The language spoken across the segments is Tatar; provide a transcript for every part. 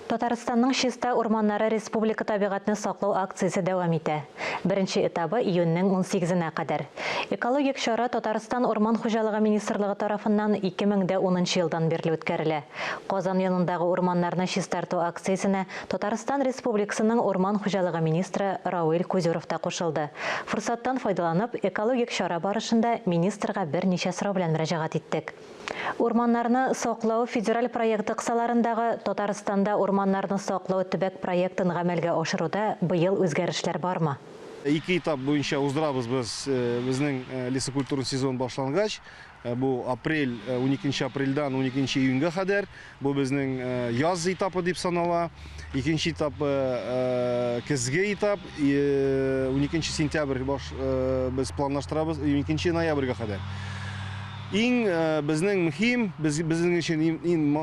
Татарстанның Чиста урманнары республика табигатны саклау акциясе дәвам итә. Беренче этабы июньнең 18-нә кадәр. Экологик чара Татарстан Урман хуҗалыгы министрлыгы тарафыннан 2010 елдан бирле үткәрелә. Казан янындагы урманнарны чистарту акциясенә Татарстан Республикасының Урман хуҗалыгы министры Рауил Кузеров та кушылды. Форсаттан файдаланып, экологик чара барышында министрга берничә сорау белән мөрәҗәгать иттек. Урманнарны саклау федераль проекты кысаларындагы Татарстанда урманнарны саклау төбәк проектын гамәлгә ашыруда быел үзгәрешләр бармы? Ике этап буенча уздырабыз безнең лесокультура сезон башлангач. Бу апрель 12 апрельдан 12 июньгә кадәр. Бу безнең яз этапы дип санала. Икенче этап көзге этап 12 сентябрь без планлаштырабыз 12 ноябрьгә кадәр. Иң безнең мөһим, безнең өчен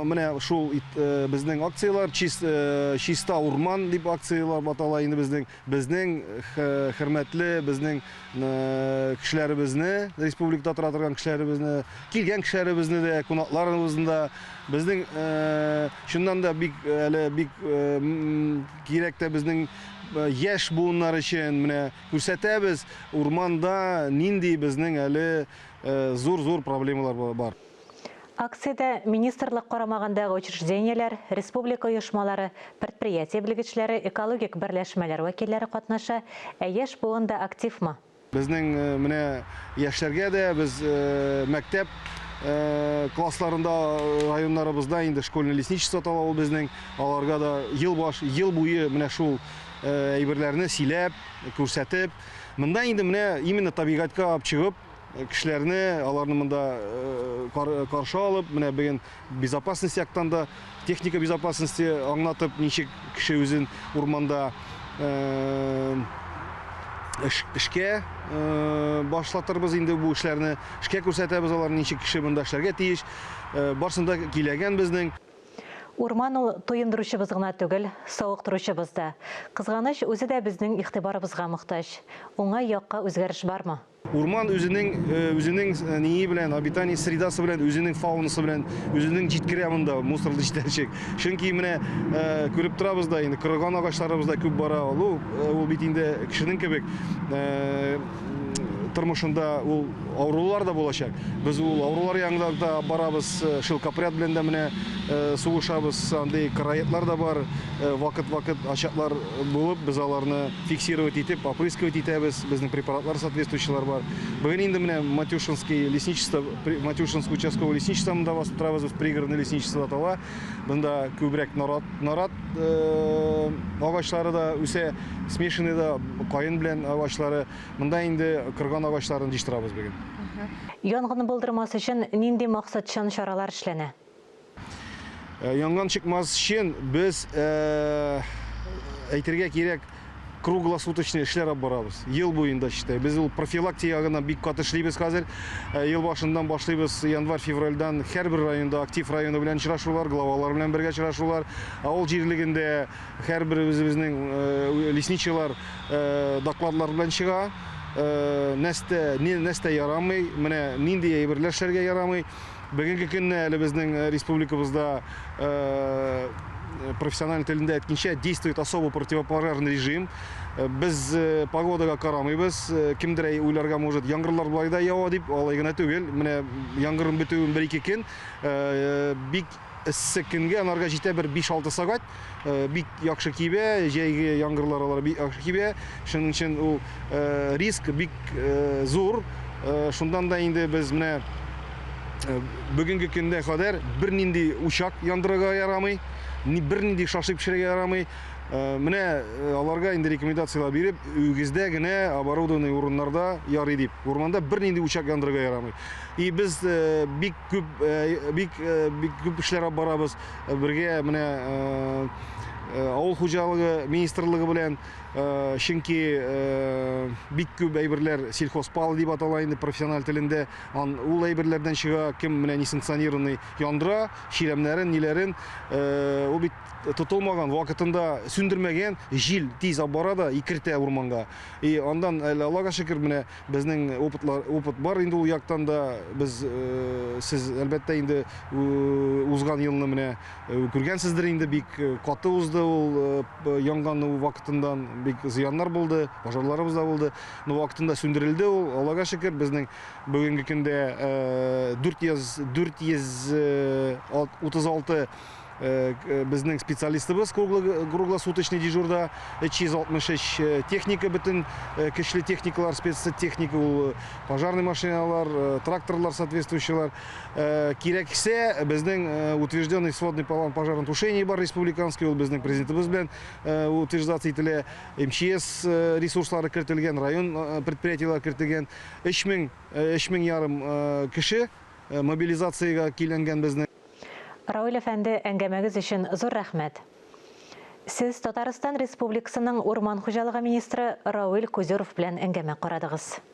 менә шул безнең акциялар чиста урман дип акциялар батала инде безнең хөрмәтле безнең кешеләребезне, республикада тора торган кешеләребезне, килгән кешеләребезне дә, кунакларыбызны да безнең шуннан да бик кирәк тә безнең яшь буыннар өчен менә күрсәтәбез урманда нинди безнең әле зур проблемалар бар. Акциядә министрлык карамагындагы учрежденияләр, республика оешмалары, предприятие белгечләре, экологик берләшмәләр вәкилләре катнаша, яшь буында активмы? Безнең менә яшьләргә дә без мәктәп классларында районнарыбызда инде школьный лесничество талау безнең аларга да ел буе менә шул әйберләрне сөйләп, күрсәтеп, монда инде менә именно табигатька алып чыгып кешеләрне аларны монда каршы алып, менә бүген безопасность яктан да техника безопасности аңлатып, ничек кеше үзен урманда эшкә башлатырбыз инде бу эшләрне, эшкә күрсәтәбез аларны ничек кеше монда эшләргә тиеш. Барсында киләгән безнең Урман ул тоендыручыбыз гына түгел, сауыктыручыбыз да. Кызганыч үзе дә безнең игътибарыбызга мохтаҗ. Уңай якка үзгәреш бармы? Урман үзенең нии белән, обитание средасы белән, үзенең фаунасы белән, үзенең җиткерә монда мусорлы җитәчәк. Чөнки менә күреп торабыз да инде кырган агачларыбыз да күп бара. Ул бит инде кешенең кебек тормышында ул авырулар да булачак. Без ул авырулар янында да барабыз, шилкапряд белән дә менә сугышабыз, андый караетлар да бар. Вакыт ачаклар булып, без аларны фиксировать итеп, опрыскивать итәбез. Безнең препаратлар соответствующийлар бар. Бүген инде менә Матюшинский лесничество, Матюшинский участковый лесничествомда басып торабыз, пригородный лесничество атала. Монда күбрәк нарат агачлары да үсә, смешанный да каен белән агачлары. Монда инде кырган агачларын җыштырабыз бүген. Янгын булдырмас өчен нинди максатчан чаралар эшләнә? Янгын чыкмас өчен без әйтергә кирәк круглосуточный эшләр алып барабыз. Ел буенда читай. Без ул профилактикага бик каты эшлибез хәзер. Ел башыннан башлыйбыз, январь-февральдан һәрбер районда, актив районы белән очрашулар, главалар белән бергә очрашулар. Авыл җирлегендә һәрберебезнең лесничийлар докладлар белән чыга. Нәрсә ярамый, менә нинди әйберләр эшләргә ярамый. Бүгенге көнне әле безнең республикабызда профессиональ телендә әйткәнчә действует особо противопожарный режим. Без погодага карамыйбыз. Кимдер уйларга может яңгырлар болай да ява дип, алай гына түгел. Менә яңгырын бетүен 1-2 көн бик иссек көнгә анарга җитә бер 5-6 сагать. Бик яхшы кибә, җәйге яңгырлар алар бик яхшы кибә. Шуның өчен ул риск бик зур. Шундан да инде без менә бүгенге көндә кадәр бернинди учак яндырырга ярамый, бернинди шашлык пешерергә ярамый. Менә аларга инде рекомендациялар биреп, үгездә генә оборудованный урыннарда ярый дип. Урманда бернинди учак яндырырга ярамый. И без бик күп эшләр алып барабыз. Бергә менә Авыл хуҗалыгы министрлыгы белән чөнки бик күп әйберләр сельхозпал дип атала инде профессиональ телендә. Ул әйберләрдән чыга, кем менә несанкционированный яндыра, чирәмнәрен, ниләрен. Ул бит тотылмаган, вакытында сүндермәгән, җил тиз бара да икертә урманга. И андан Аллага шөкер, менә безнең опыт бар инде ул яктан да. Без сез әлбәттә инде узган елны менә күргәнсездер инде, бик каты узды ул янган вакытындан, бик зыяннар булды, пожарларыбыз да булды. Но вакытында сүндерелде ул, Аллага шөкер. Безнең бүгенге көндә 436 безнең специалистыбыз круглосуточный дежурда, 363 техника, бөтен көчле техникалар, спецтехника, ул пожарный машиналар, тракторлар соответствующийлар. Кирәксә, безнең утвержденный сводный план пожарного тушения бар республиканский, ул безнең президентыбыз белән утверждация ителә. МЧС ресурслары кертелгән, район предприятиеләр кертелгән. 3000 ярым кеше мобилизациягә килгән безнең. Рауил әфәнде, әңгәмәгез өчен зур рәхмәт. Сез Татарстан Республикасының Урман хуҗалыгы министры Рауил Кузеров белән әңгәмә карадыгыз.